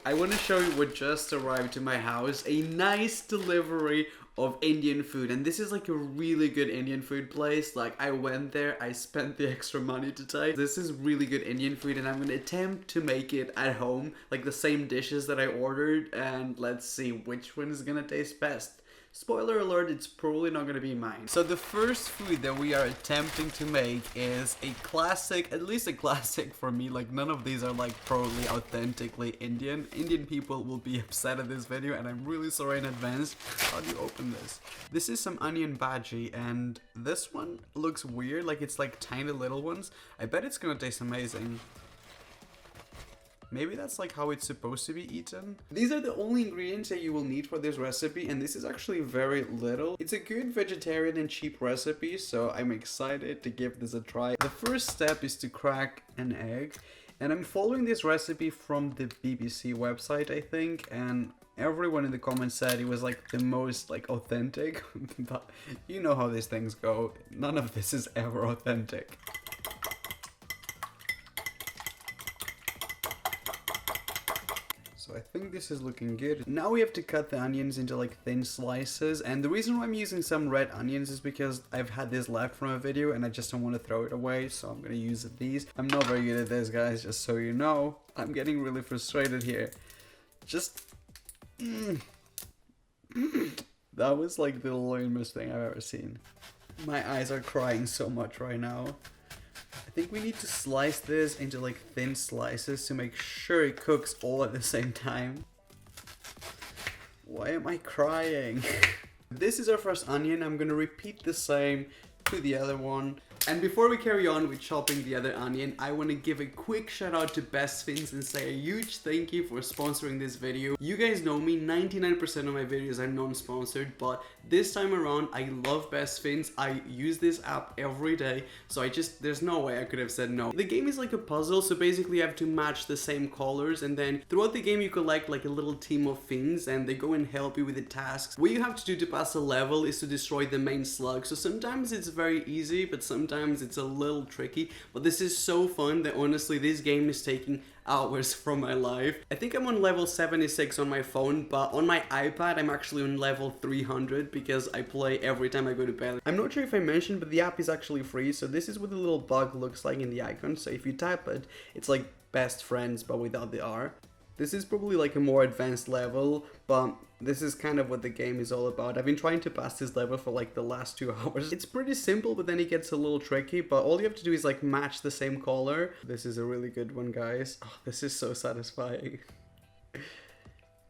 I want to show you what just arrived to my house. A nice delivery of Indian food, and this is like a really good Indian food place. Like, I went there, I spent the extra money today. This is really good Indian food, and I'm gonna attempt to make it at home, like the same dishes that I ordered, and let's see which one is gonna taste best. Spoiler alert, it's probably not gonna be mine. So the first food that we are attempting to make is a classic, at least a classic for me. Like, none of these are like probably authentically Indian. Indian people will be upset at this video, and I'm really sorry in advance. How do you open this? This is some onion bhaji, and this one looks weird, like it's like tiny little ones. I bet it's gonna taste amazing. Maybe that's like how it's supposed to be eaten. These are the only ingredients that you will need for this recipe, and this is actually very little. It's a good vegetarian and cheap recipe, so I'm excited to give this a try. The first step is to crack an egg, and I'm following this recipe from the BBC website, I think, and everyone in the comments said it was like the most like authentic, but you know how these things go. None of this is ever authentic. So I think this is looking good. Now we have to cut the onions into like thin slices, and the reason why I'm using some red onions is because I've had this left from a video and I just don't want to throw it away, so I'm gonna use these. I'm not very good at this, guys, just so you know. I'm getting really frustrated here. Just... That was like the lamest thing I've ever seen. My eyes are crying so much right now. I think we need to slice this into like thin slices to make sure it cooks all at the same time. Why am I crying? This is our first onion. I'm gonna repeat the same to the other one. And before we carry on with chopping the other onion, I want to give a quick shout out to Best Fins and say a huge thank you for sponsoring this video. You guys know me, 99% of my videos are non-sponsored, but this time around, I love Best Fins. I use this app every day, so there's no way I could have said no. The game is like a puzzle, so basically you have to match the same colors, and then throughout the game you collect like a little team of fins, and they go and help you with the tasks. What you have to do to pass a level is to destroy the main slug, so sometimes it's very easy, but sometimes it's a little tricky, but this is so fun that honestly this game is taking hours from my life. I think I'm on level 76 on my phone, but on my iPad I'm actually on level 300 because I play every time I go to bed. I'm not sure if I mentioned, but the app is actually free, so this is what the little bug looks like in the icon. So if you tap it, it's like best friends but without the R. This is probably like a more advanced level, but this is kind of what the game is all about. I've been trying to pass this level for like the last 2 hours. It's pretty simple, but then it gets a little tricky, but all you have to do is like match the same color. This is a really good one, guys. Oh, this is so satisfying.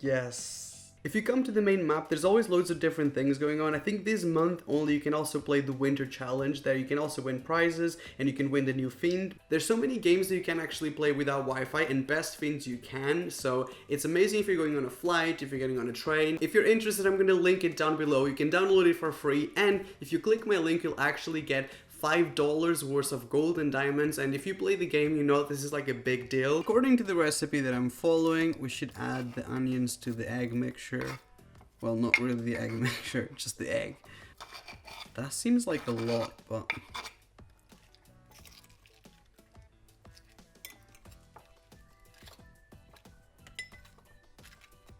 Yes. If you come to the main map, there's always loads of different things going on. I think this month only you can also play the winter challenge. There you can also win prizes and you can win the new fiend. There's so many games that you can actually play without Wi-Fi, and Best Fiends you can. So it's amazing if you're going on a flight, if you're getting on a train. If you're interested, I'm going to link it down below. You can download it for free, and if you click my link, you'll actually get $5 worth of gold and diamonds, and if you play the game, you know this is like a big deal. According to the recipe that I'm following, we should add the onions to the egg mixture. Well, not really the egg mixture, just the egg. That seems like a lot, but...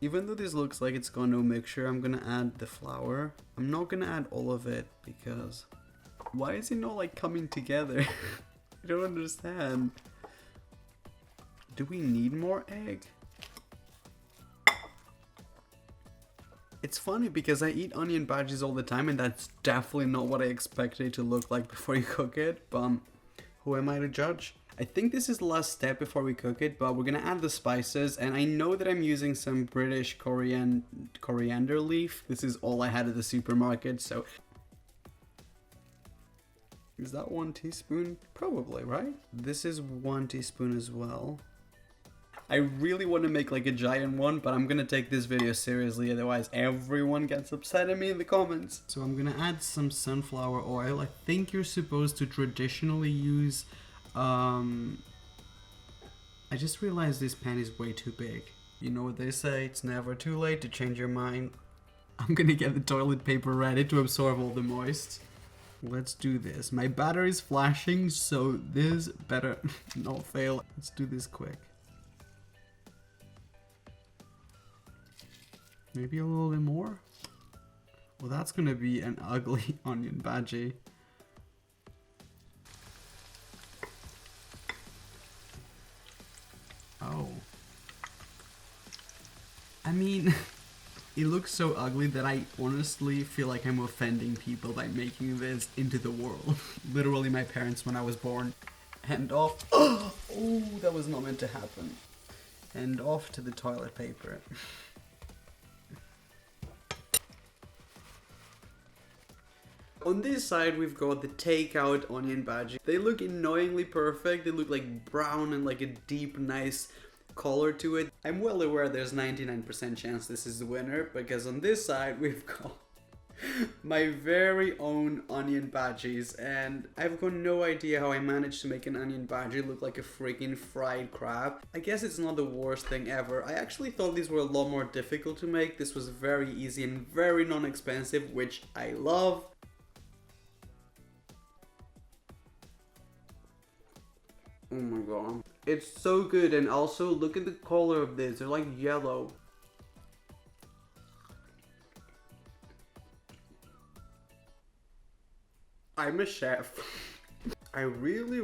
Even though this looks like it's got no mixture, I'm gonna add the flour. I'm not gonna add all of it because... Why is it not like coming together? I don't understand. Do we need more egg? It's funny because I eat onion bhajis all the time, and that's definitely not what I expected it to look like before you cook it, but who am I to judge? I think this is the last step before we cook it, but we're gonna add the spices, and I know that I'm using some British coriander leaf. This is all I had at the supermarket, so... Is that 1 teaspoon? Probably, right? This is 1 teaspoon as well. I really want to make like a giant one, but I'm gonna take this video seriously, otherwise everyone gets upset at me in the comments. So I'm gonna add some sunflower oil. I think you're supposed to traditionally use... I just realized this pan is way too big. You know what they say, it's never too late to change your mind. I'm gonna get the toilet paper ready to absorb all the moist. Let's do this. My battery is flashing, so this better not fail. Let's do this quick. Maybe a little bit more? Well, that's gonna be an ugly onion bhaji. Oh. I mean, it looks so ugly that I honestly feel like I'm offending people by making this into the world. Literally my parents when I was born. And off. Oh, that was not meant to happen. And off to the toilet paper. On this side, we've got the takeout onion bhaji. They look annoyingly perfect. They look like brown and like a deep, nice color to it. I'm well aware there's 99% chance this is the winner, because on this side, we've got my very own onion bhajis, and I've got no idea how I managed to make an onion bhaji look like a freaking fried crab. I guess it's not the worst thing ever. I actually thought these were a lot more difficult to make. This was very easy and very non-expensive, which I love. Oh my god. It's so good, and also look at the color of this. They're like yellow. I'm a chef. I really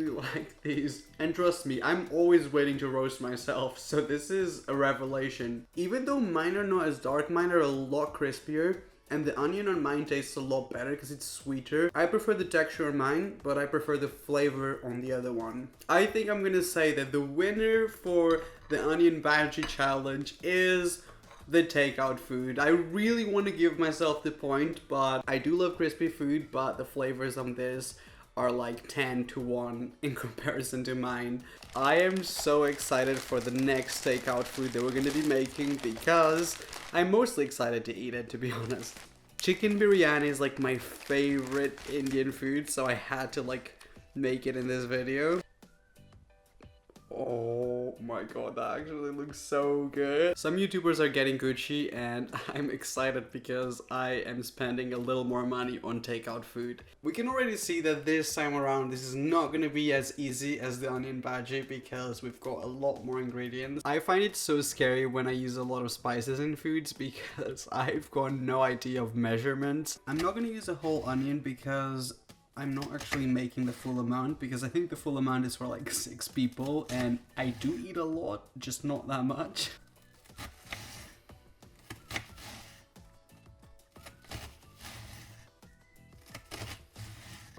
like these. And trust me, I'm always waiting to roast myself, so this is a revelation. Even though mine are not as dark, mine are a lot crispier. And the onion on mine tastes a lot better because it's sweeter. I prefer the texture on mine, but I prefer the flavor on the other one. I think I'm gonna say that the winner for the onion bhaji challenge is the takeout food. I really want to give myself the point, but I do love crispy food, but the flavors on this are like 10 to 1 in comparison to mine. I am so excited for the next takeout food that we're going to be making, because I'm mostly excited to eat it, to be honest. Chicken biryani is like my favorite Indian food, so I had to like make it in this video. Oh my god, that actually looks so good. Some YouTubers are getting Gucci, and I'm excited because I am spending a little more money on takeout food. We can already see that this time around this is not going to be as easy as the onion bhaji because we've got a lot more ingredients. I find it so scary when I use a lot of spices in foods because I've got no idea of measurements. I'm not going to use a whole onion because I'm not actually making the full amount, because I think the full amount is for like 6 people, and I do eat a lot, just not that much.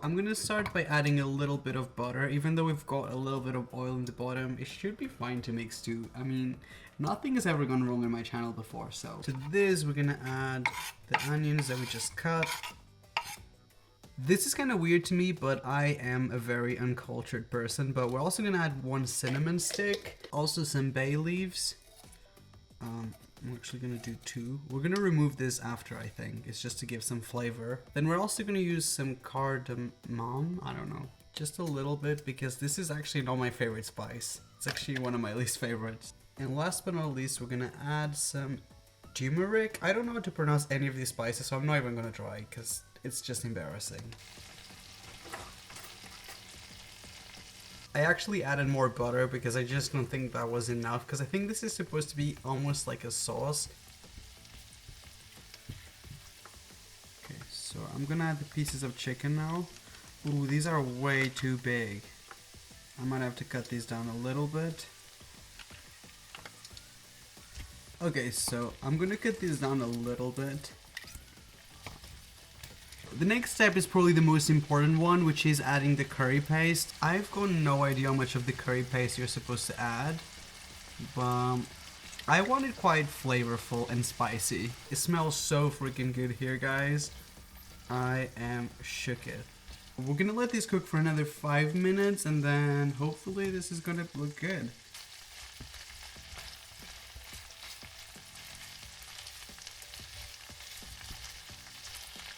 I'm gonna start by adding a little bit of butter. Even though we've got a little bit of oil in the bottom, it should be fine to mix too. I mean, nothing has ever gone wrong in my channel before. So to this, we're gonna add the onions that we just cut. This is kind of weird to me, but I am a very uncultured person. But we're also gonna add 1 cinnamon stick, also some bay leaves. I'm actually gonna do 2. We're gonna remove this after, I think. It's just to give some flavor. Then we're also gonna use some cardamom. I don't know, just a little bit, because this is actually not my favorite spice. It's actually one of my least favorites. And last but not least, we're gonna add some turmeric. I don't know how to pronounce any of these spices, so I'm not even gonna try because it's just embarrassing. I actually added more butter because I just don't think that was enough, because I think this is supposed to be almost like a sauce. Okay, so I'm gonna add the pieces of chicken now. Ooh, these are way too big. I might have to cut these down a little bit. Okay, so I'm gonna cut these down a little bit. The next step is probably the most important one, which is adding the curry paste. I've got no idea how much of the curry paste you're supposed to add, but I want it quite flavorful and spicy. It smells so freaking good here, guys. I am shooketh. We're gonna let these cook for another 5 minutes, and then hopefully this is gonna look good.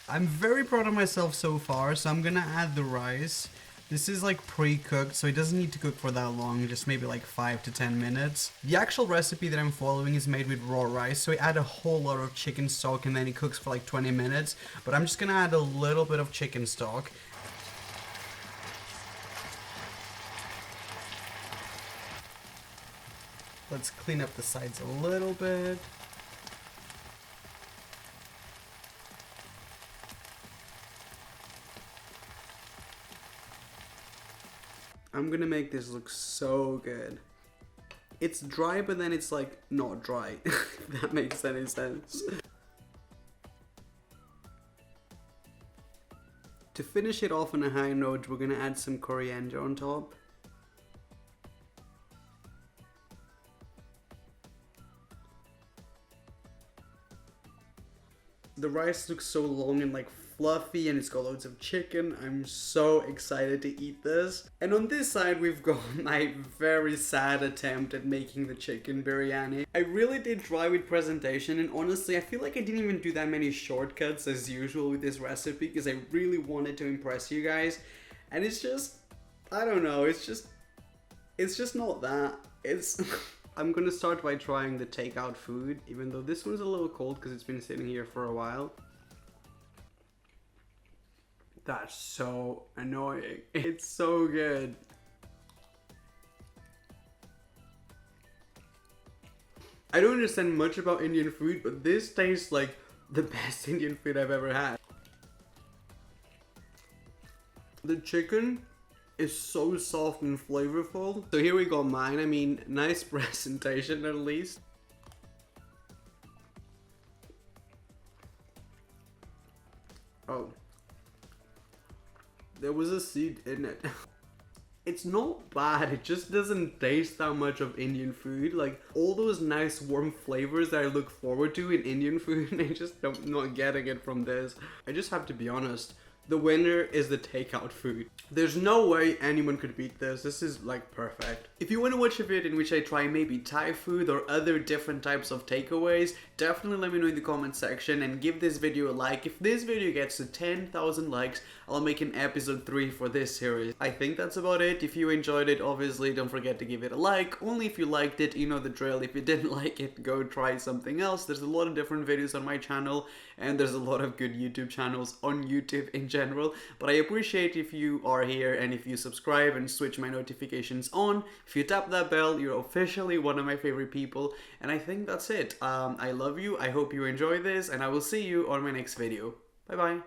I'm very proud of myself so far, so I'm gonna add the rice. This is like pre-cooked, so it doesn't need to cook for that long, just maybe like 5 to 10 minutes. The actual recipe that I'm following is made with raw rice, so I add a whole lot of chicken stock and then it cooks for like 20 minutes. But I'm just gonna add a little bit of chicken stock. Let's clean up the sides a little bit. I'm gonna make this look so good. It's dry, but then it's like not dry, if that makes any sense. To finish it off on a high note, we're gonna add some coriander on top. The rice looks so long and like fluffy, and it's got loads of chicken. I'm so excited to eat this. And on this side, we've got my very sad attempt at making the chicken biryani. I really did try with presentation, and honestly, I feel like I didn't even do that many shortcuts as usual with this recipe because I really wanted to impress you guys. And it's just, I don't know, it's just not that. I'm gonna start by trying the takeout food, even though this one's a little cold because it's been sitting here for a while. That's so annoying. It's so good. I don't understand much about Indian food, but this tastes like the best Indian food I've ever had. The chicken is so soft and flavorful. So here we got mine. I mean, nice presentation at least. Oh. There was a seed in it. It's not bad, it just doesn't taste that much of Indian food. Like, all those nice warm flavors that I look forward to in Indian food, I just don't, not getting it from this. I just have to be honest. The winner is the takeout food. There's no way anyone could beat this. This is like perfect. If you want to watch a video in which I try maybe Thai food or other different types of takeaways, definitely let me know in the comment section and give this video a like. If this video gets to 10,000 likes, I'll make an episode 3 for this series. I think that's about it. If you enjoyed it, obviously don't forget to give it a like. Only if you liked it, you know the drill. If you didn't like it, go try something else. There's a lot of different videos on my channel, and there's a lot of good YouTube channels on YouTube in general. But I appreciate if you are here and if you subscribe and switch my notifications on. If you tap that bell, you're officially one of my favorite people. And I think that's it. I love you. I hope you enjoy this, and I will see you on my next video. Bye bye.